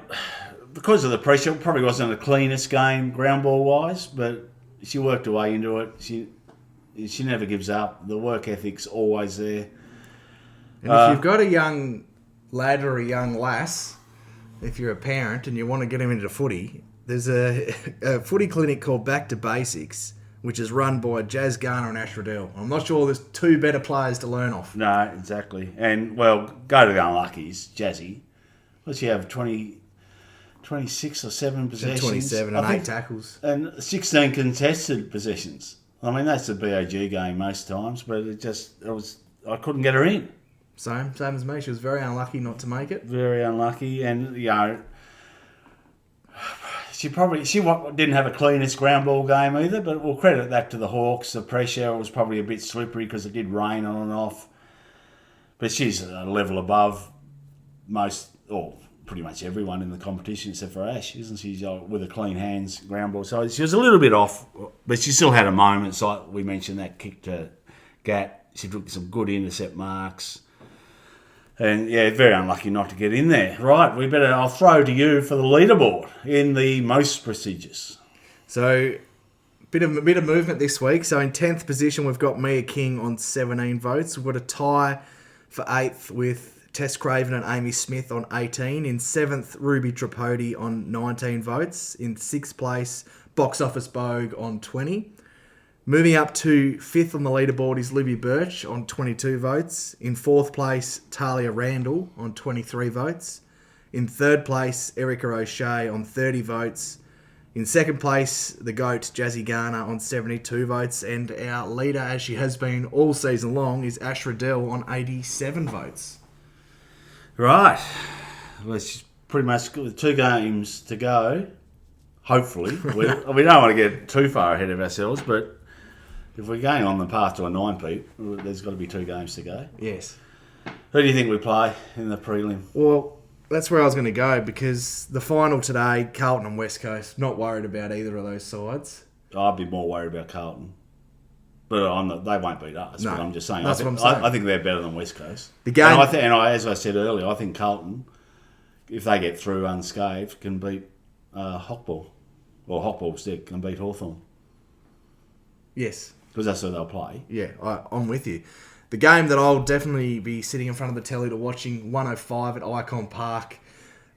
Speaker 3: because of the pressure, it probably wasn't the cleanest game ground ball wise, but she worked her way into it. She never gives up. The work ethic's always there.
Speaker 2: And if you've got a young lad or a young lass, if you're a parent and you want to get him into footy, there's a footy clinic called Back to Basics, which is run by Jazz Garner and Ash Riddell. I'm not sure there's 2 better players to learn off.
Speaker 3: No, exactly. And, well, go to the unluckies, Jazzy. What's she have, 26 or 7 possessions?
Speaker 2: 27 and 8 tackles.
Speaker 3: And 16 contested possessions. I mean, that's a BAG game most times, but I couldn't get her in.
Speaker 2: Same as me. She was very unlucky not to make it.
Speaker 3: Very unlucky. And, she didn't have a cleanest ground ball game either, but we'll credit that to the Hawks. The pressure was probably a bit slippery because it did rain on and off. But she's a level above pretty much everyone in the competition except for Ash, isn't she? With a clean hands ground ball. So she was a little bit off, but she still had a moment. So like we mentioned that kick to Gat. She took some good intercept marks. And yeah, very unlucky not to get in there. Right, I'll throw to you for the leaderboard in the most prestigious.
Speaker 2: So bit of movement this week. So in 10th position, we've got Mia King on 17 votes. We've got a tie for 8th with Tess Craven and Amy Smith on 18. In 7th, Ruby Tripodi on 19 votes. In 6th place, Box Office Bogue on 20. Moving up to 5th on the leaderboard is Libby Birch on 22 votes. In 4th place, Talia Randall on 23 votes. In 3rd place, Erika O'Shea on 30 votes. In 2nd place, the GOAT, Jazzy Garner on 72 votes. And our leader, as she has been all season long, is Ash Riddell on 87 votes.
Speaker 3: Right. Well, it's pretty much 2 games to go. Hopefully. we don't want to get too far ahead of ourselves, but if we're going on the path to a 9-peat, there's got to be 2 games to go.
Speaker 2: Yes.
Speaker 3: Who do you think we play in the prelim?
Speaker 2: Well, that's where I was going to go, because the final today, Carlton and West Coast, not worried about either of those sides.
Speaker 3: I'd be more worried about Carlton. But they won't beat us.
Speaker 2: No,
Speaker 3: but I'm just saying.
Speaker 2: that's what I'm saying.
Speaker 3: I think they're better than West Coast.
Speaker 2: The game,
Speaker 3: as I said earlier, I think Carlton, if they get through unscathed, can beat Hockball. Or Hockball stick can beat Hawthorn.
Speaker 2: Yes.
Speaker 3: Because that's who they'll play.
Speaker 2: Yeah, I'm with you. The game that I'll definitely be sitting in front of the telly to watching, 105 at Icon Park,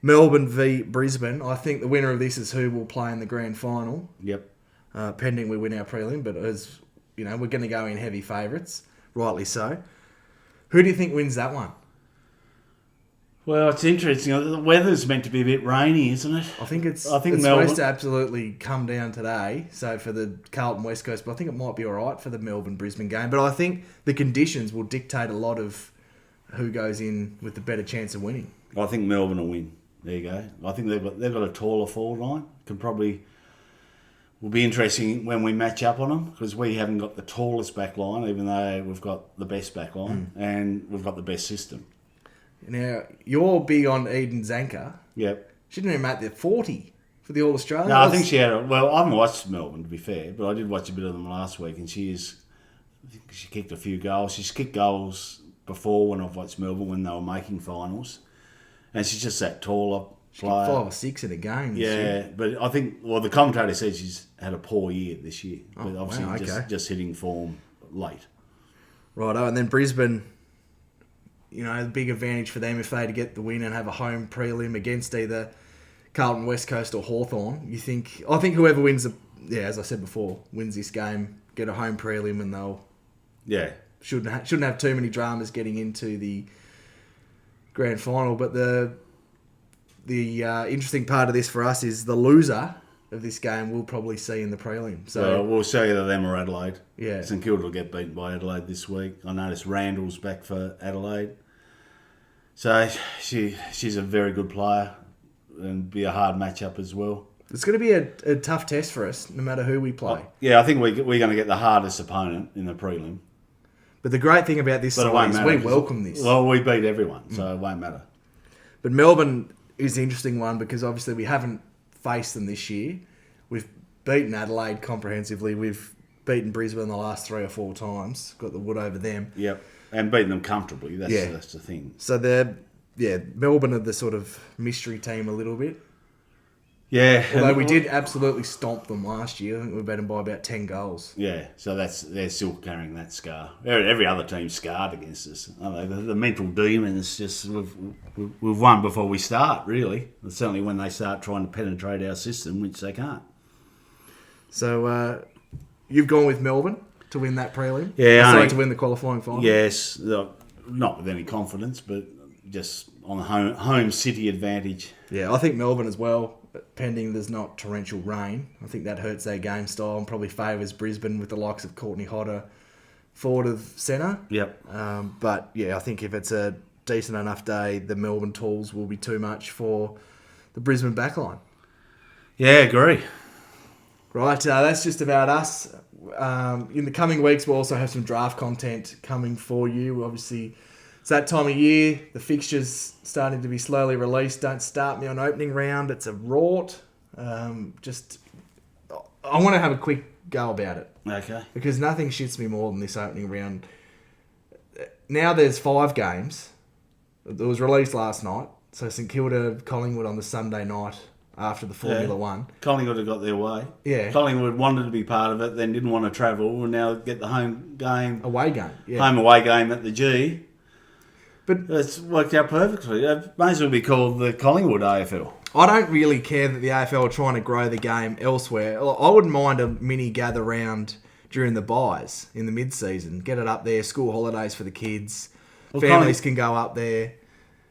Speaker 2: Melbourne v Brisbane. I think the winner of this is who will play in the grand final.
Speaker 3: Yep.
Speaker 2: Pending we win our prelim, but as you know, we're going to go in heavy favourites, rightly so. Who do you think wins that one?
Speaker 3: Well, it's interesting. The weather's meant to be a bit rainy, isn't it?
Speaker 2: I think it's
Speaker 3: Melbourne,
Speaker 2: supposed to absolutely come down today. So for the Carlton West Coast, but I think it might be all right for the Melbourne Brisbane game. But I think the conditions will dictate a lot of who goes in with the better chance of winning.
Speaker 3: I think Melbourne will win. There you go. I think they've got a taller forward line. Will be interesting when we match up on them, because we haven't got the tallest back line, even though we've got the best back line and we've got the best system.
Speaker 2: Now, you're big on Eden Zanker.
Speaker 3: Yep.
Speaker 2: She didn't even make the 40 for the All-Australian.
Speaker 3: No, I think she had I haven't watched Melbourne, to be fair, but I did watch a bit of them last week, and I think she kicked a few goals. She's kicked goals before when I've watched Melbourne when they were making finals, and she's just that taller player.
Speaker 2: 5 or 6 in a game.
Speaker 3: Yeah, but I think, the commentator said she's had a poor year this year, but obviously just hitting form late.
Speaker 2: Righto, and then Brisbane, the big advantage for them if they had to get the win and have a home prelim against either Carlton West Coast or Hawthorn. I think whoever wins, as I said before, wins this game, get a home prelim, and they'll shouldn't have too many dramas getting into the grand final. But the interesting part of this for us is the loser of this game we'll probably see in the prelim. So
Speaker 3: Well, we'll see either them or Adelaide.
Speaker 2: Yeah.
Speaker 3: St Kilda will get beaten by Adelaide this week. I noticed Randall's back for Adelaide. So she's a very good player and be a hard matchup as well.
Speaker 2: it's going to be a tough test for us, no matter who we play.
Speaker 3: Yeah, I think we're going to get the hardest opponent in the prelim.
Speaker 2: But the great thing about this
Speaker 3: But it
Speaker 2: side
Speaker 3: won't
Speaker 2: is
Speaker 3: matter.
Speaker 2: we
Speaker 3: 'cause-
Speaker 2: welcome this.
Speaker 3: Well, we beat everyone, so it won't matter.
Speaker 2: But Melbourne is the interesting one because obviously we haven't faced them this year. We've beaten Adelaide comprehensively. We've beaten Brisbane the last 3 or 4 times. Got the wood over them.
Speaker 3: Yep, and beating them comfortably. That's the thing.
Speaker 2: So Melbourne are the sort of mystery team a little bit.
Speaker 3: Yeah,
Speaker 2: Although
Speaker 3: and-
Speaker 2: we did absolutely stomp them last year. I think we beat them by about 10 goals.
Speaker 3: Yeah, so they're still carrying that scar. Every other team's scarred against us. Aren't they? The mental demons just we've won before we start. Really, and certainly when they start trying to penetrate our system, which they can't.
Speaker 2: So you've gone with Melbourne to win that prelim?
Speaker 3: Yeah,
Speaker 2: Sorry, to win the qualifying final?
Speaker 3: Yes, not with any confidence, but just on the home city advantage.
Speaker 2: Yeah, I think Melbourne as well, pending there's not torrential rain. I think that hurts their game style and probably favours Brisbane with the likes of Courtney Hodder forward of centre.
Speaker 3: Yep.
Speaker 2: But yeah, I think if it's a decent enough day, the Melbourne tools will be too much for the Brisbane backline.
Speaker 3: Yeah, agree.
Speaker 2: Right, that's just about us. In the coming weeks, we'll also have some draft content coming for you. Obviously, it's that time of year. The fixtures starting to be slowly released. Don't start me on opening round. It's a rort. I want to have a quick go about it
Speaker 3: Okay.
Speaker 2: because nothing shits me more than this opening round. Now there's 5 games. It was released last night. So St Kilda, Collingwood on the Sunday night after the Formula 1.
Speaker 3: Collingwood have got their way.
Speaker 2: Yeah.
Speaker 3: Collingwood wanted to be part of it, then didn't want to travel, and now get the home game,
Speaker 2: Away game. Yeah.
Speaker 3: home away game at the G.
Speaker 2: But
Speaker 3: It's worked out perfectly. It may as well be called the Collingwood AFL.
Speaker 2: I don't really care that the AFL are trying to grow the game elsewhere. I wouldn't mind a mini gather round during the buys in the mid-season. Get it up there, school holidays for the kids.
Speaker 3: Well,
Speaker 2: Families can go up there.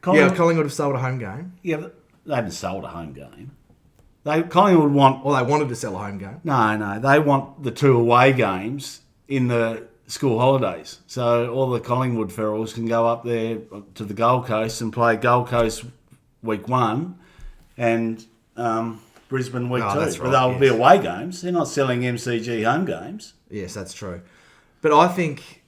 Speaker 2: Collingwood have sold a home game.
Speaker 3: Yeah, but they haven't sold a home game. Collingwood want...
Speaker 2: Or they wanted to sell a home game.
Speaker 3: No, they want the 2 away games in the school holidays. So all the Collingwood ferals can go up there to the Gold Coast and play Gold Coast week 1 and Brisbane week 2.
Speaker 2: That's
Speaker 3: But
Speaker 2: right,
Speaker 3: they'll be
Speaker 2: yes.
Speaker 3: away games. They're not selling MCG home games.
Speaker 2: Yes, that's true. But I think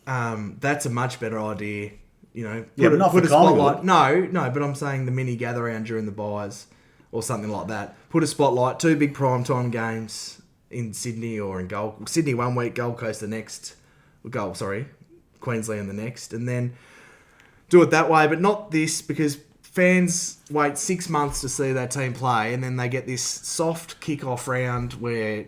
Speaker 2: that's a much better idea. You know,
Speaker 3: Yeah, but not for
Speaker 2: a spotlight.
Speaker 3: Collingwood.
Speaker 2: No, but I'm saying the mini gather round during the buys or something like that. Put a spotlight, 2 big primetime games in Sydney or in Sydney one week, Gold Coast the next. Queensland the next, and then do it that way. But not this, because fans wait 6 months to see their team play, and then they get this soft kick-off round where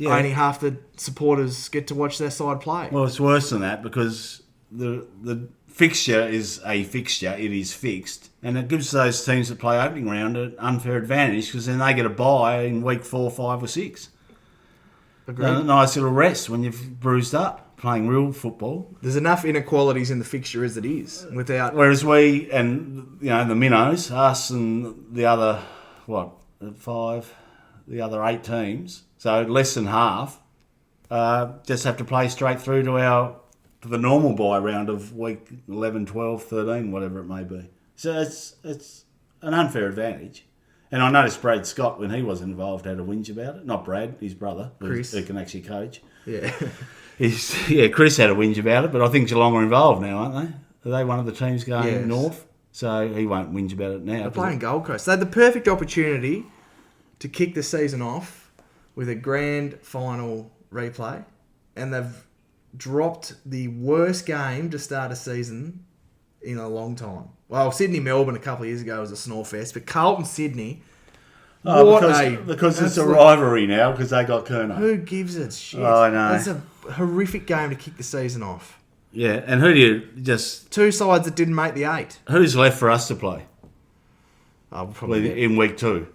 Speaker 2: only half the supporters get to watch their side play.
Speaker 3: Well, it's worse than that because the fixture is a fixture. It is fixed. And it gives those teams that play opening round an unfair advantage because then they get a bye in week 4, 5 or 6.
Speaker 2: Agreed.
Speaker 3: A nice little rest when you've bruised up playing real football.
Speaker 2: There's enough inequalities in the fixture as it is without...
Speaker 3: Whereas we and, the minnows, us and the other, 5, the other 8 teams, so less than half, just have to play straight through to the normal bye round of week 11, 12, 13, whatever it may be. So it's an unfair advantage. And I noticed Brad Scott, when he was involved, had a whinge about it. Not Brad, his brother,
Speaker 2: Chris.
Speaker 3: who can actually coach.
Speaker 2: Yeah.
Speaker 3: Chris had a whinge about it, but I think Geelong are involved now, aren't they? Are they one of the teams going
Speaker 2: Yes.
Speaker 3: north? So he won't whinge about it now.
Speaker 2: They're playing Gold Coast. They had the perfect opportunity to kick the season off with a grand final replay, and they've dropped the worst game to start a season in a long time. Well, Sydney-Melbourne a couple of years ago was a snore fest, but Carlton-Sydney...
Speaker 3: Because it's a rivalry now, because they got Kerno.
Speaker 2: Who gives a shit?
Speaker 3: Oh, I know.
Speaker 2: That's a horrific game to kick the season off.
Speaker 3: Yeah, and who do you just...
Speaker 2: 2 sides that didn't make the 8.
Speaker 3: Who's left for us to play
Speaker 2: We'll probably
Speaker 3: in week 2?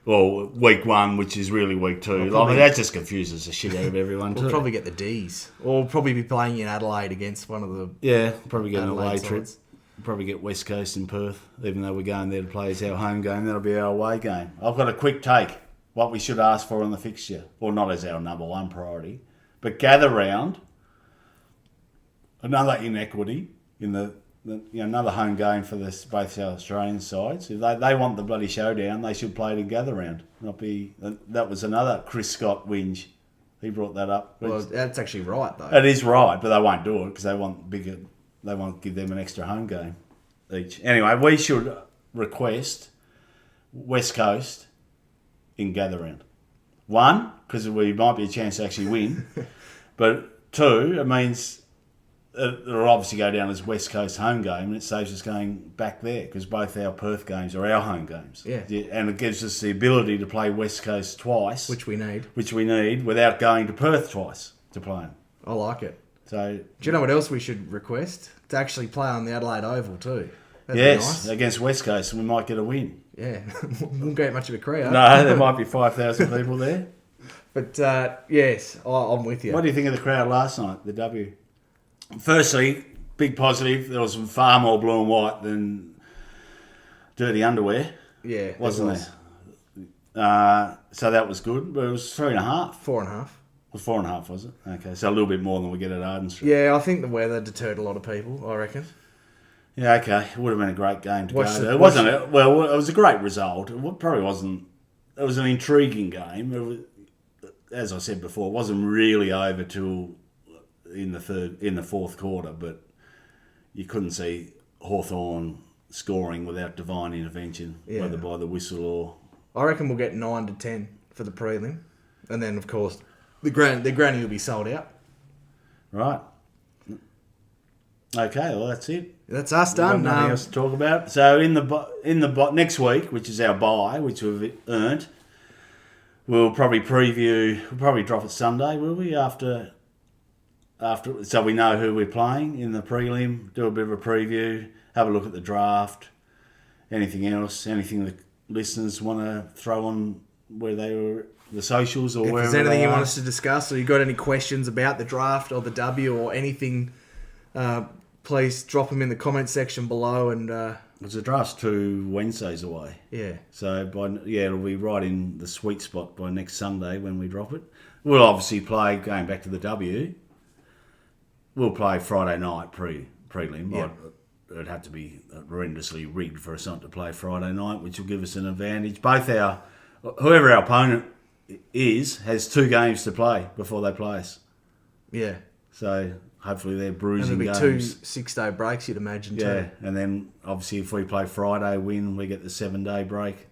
Speaker 3: Well, week 1, which is really week 2.
Speaker 2: probably-
Speaker 3: that just confuses the shit out of everyone too.
Speaker 2: We'll probably get the D's. Or we'll probably be playing in Adelaide against one of the
Speaker 3: Yeah, probably get an
Speaker 2: Adelaide
Speaker 3: away trip.
Speaker 2: sides.
Speaker 3: probably get West Coast in Perth, even though we're going there to play as our home game. That'll be our away game. I've got a quick take. What we should ask for on the fixture, or not as our number one priority, but gather round another inequity in another home game for both our Australian sides. If they want the bloody showdown, they should play it in gather round. That was another Chris Scott whinge. He brought that up.
Speaker 2: Well, that's actually right, though.
Speaker 3: It is right, but they won't do it because they want bigger. They won't give them an extra home game each. Anyway, we should request West Coast in gather round. One, because we might be a chance to actually win. But two, it means it'll obviously go down as West Coast home game, and it saves us going back there because both our Perth games are our home games.
Speaker 2: Yeah.
Speaker 3: And it gives us the ability to play West Coast twice.
Speaker 2: Which we need.
Speaker 3: Without going to Perth twice to play them.
Speaker 2: I like it.
Speaker 3: So,
Speaker 2: do you know what else we should request? To actually play on the Adelaide Oval too. That'd
Speaker 3: yes,
Speaker 2: be nice.
Speaker 3: Against West Coast, and we might get a win.
Speaker 2: Yeah, won't get much of a crowd.
Speaker 3: No, there might be 5,000 people there.
Speaker 2: But yes, I'm with you.
Speaker 3: What do you think of the crowd last night, the W? Firstly, big positive, there was far more blue and white than dirty underwear.
Speaker 2: Yeah,
Speaker 3: wasn't there? So that was good, but it was 3.5.
Speaker 2: 4.5.
Speaker 3: It was 4.5, was it? Okay, so a little bit more than we get at Arden Street.
Speaker 2: Yeah, I think the weather deterred a lot of people, I reckon.
Speaker 3: Yeah, okay. It would have been a great game to go to.
Speaker 2: It
Speaker 3: was a great result. It probably wasn't... It was an intriguing game. It was, as I said before, it wasn't really over till in the fourth quarter, but you couldn't see Hawthorn scoring without divine intervention, whether by the whistle or...
Speaker 2: I reckon we'll get 9 to 10 for the prelim. And then, of course, the granny will be sold out.
Speaker 3: Right. Okay, well, that's it.
Speaker 2: That's us done.
Speaker 3: Nothing else to talk about. So in the next week, which is our bye, which we've earned, we'll probably drop it Sunday, will we? After, so we know who we're playing in the prelim. Do a bit of a preview. Have a look at the draft. Anything else? Anything the listeners want to throw on where they were, the socials or wherever.
Speaker 2: If there's anything you want us to discuss, or you got any questions about the draft or the W or anything. Please drop them in the comment section below. And
Speaker 3: because the draft's 2 Wednesdays away.
Speaker 2: Yeah.
Speaker 3: So it'll be right in the sweet spot by next Sunday when we drop it. We'll obviously play, going back to the W. We'll play Friday night prelim.
Speaker 2: Yeah.
Speaker 3: It'd have to be horrendously rigged for us not to play Friday night, which will give us an advantage. Whoever our opponent is has 2 games to play before they play us.
Speaker 2: Yeah.
Speaker 3: So hopefully they're bruising
Speaker 2: games. And there'll be
Speaker 3: games.
Speaker 2: 2 6-day breaks, you'd imagine, too.
Speaker 3: Yeah, and then obviously if we play Friday, win, we get the 7-day break.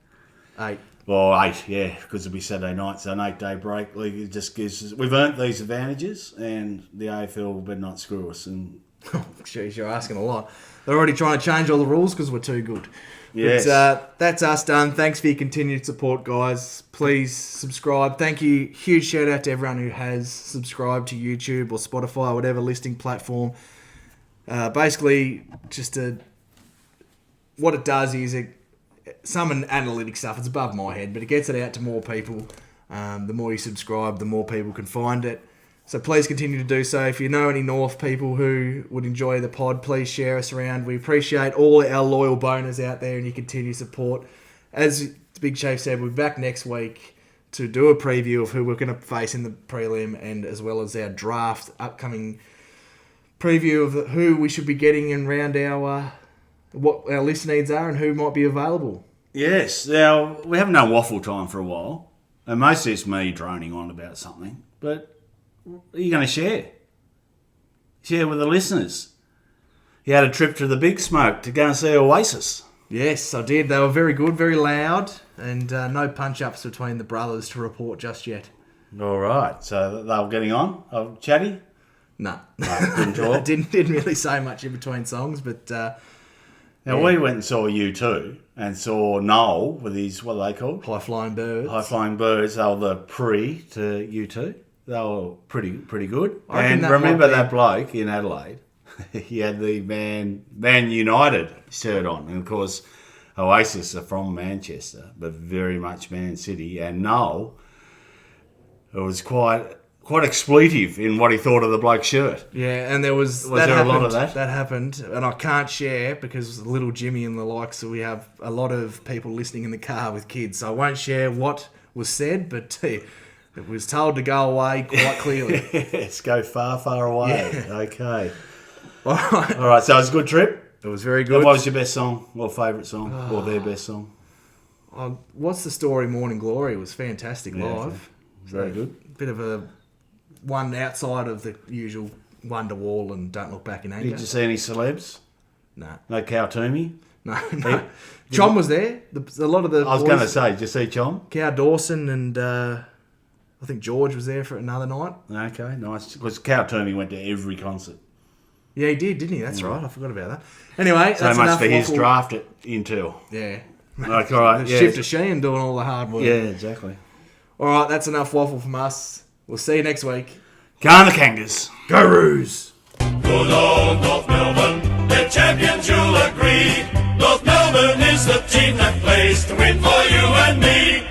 Speaker 2: 8.
Speaker 3: Well, 8, yeah, because it'll be Saturday night, so an 8-day break. Like, it just gives us... We've earned these advantages, and the AFL better not screw us. And
Speaker 2: oh, jeez, you're asking a lot. They're already trying to change all the rules because we're too good.
Speaker 3: yes.
Speaker 2: But that's us done. Thanks for your continued support, guys. Please subscribe. Thank you. Huge shout out to everyone who has subscribed to YouTube or Spotify or whatever listing platform. Basically, what it does is some analytic stuff. It's above my head, but it gets it out to more people. The more you subscribe, the more people can find it. So please continue to do so. If you know any North people who would enjoy the pod, please share us around. We appreciate all our loyal boners out there and your continued support. As the Big Chief said, we'll be back next week to do a preview of who we're going to face in the prelim, and as well as our draft upcoming preview of who we should be getting and round what our list needs are and who might be available.
Speaker 3: Yes. Now, we haven't done waffle time for a while, and mostly it's me droning on about something, but... Are you going to share? Share with the listeners. You had a trip to the Big Smoke to go and see Oasis.
Speaker 2: Yes, I did. They were very good, very loud, and no punch-ups between the brothers to report just yet.
Speaker 3: All right. So they were getting on? Chatty?
Speaker 2: No.
Speaker 3: Didn't talk?
Speaker 2: didn't really say much in between songs, but...
Speaker 3: Now, we went and saw U2 and saw Noel with his, what are they called?
Speaker 2: High-flying birds.
Speaker 3: High-flying birds. They were the pre to U2. They were pretty good.
Speaker 2: And
Speaker 3: remember that bloke in Adelaide? He had the Man United shirt on. And, of course, Oasis are from Manchester, but very much Man City. And Noel, it was quite quite expletive in what he thought of the bloke's shirt.
Speaker 2: Yeah, and there was
Speaker 3: there a lot of that?
Speaker 2: That happened, and I can't share because little Jimmy and the likes. So we have a lot of people listening in the car with kids, so I won't share what was said, but it was told to go away quite clearly.
Speaker 3: Yes, go far, far away.
Speaker 2: Yeah.
Speaker 3: Okay.
Speaker 2: All right,
Speaker 3: All right, so it was a good trip.
Speaker 2: it was very
Speaker 3: What
Speaker 2: good.
Speaker 3: was your best song or favourite song or their best song?
Speaker 2: What's the story? Morning Glory was fantastic live.
Speaker 3: Very good.
Speaker 2: Bit of a one outside of the usual Wonderwall and Don't Look Back in Anger.
Speaker 3: Did you see any celebs?
Speaker 2: No,
Speaker 3: No Cow Toomey?
Speaker 2: no. Chom was there. A lot of the
Speaker 3: I was
Speaker 2: boys-
Speaker 3: going to say, did you see Chom?
Speaker 2: Cow Dawson and I think George was there for another night.
Speaker 3: Okay, nice. Because Cow Toomey went to every concert.
Speaker 2: Yeah, he did, didn't he? That's right. I forgot about that. Anyway,
Speaker 3: So
Speaker 2: that's
Speaker 3: much
Speaker 2: enough
Speaker 3: for his
Speaker 2: waffle.
Speaker 3: draft at Intel.
Speaker 2: Yeah.
Speaker 3: Like, all right, yeah.
Speaker 2: Shift to Sheehan doing all the hard work.
Speaker 3: Yeah, exactly.
Speaker 2: All right, that's enough waffle from us. We'll see you next week.
Speaker 3: Go on the Kangas.
Speaker 2: Go Roos!
Speaker 1: Good old North Melbourne, they're champions, you'll agree. North Melbourne is the team that plays to win for you and me.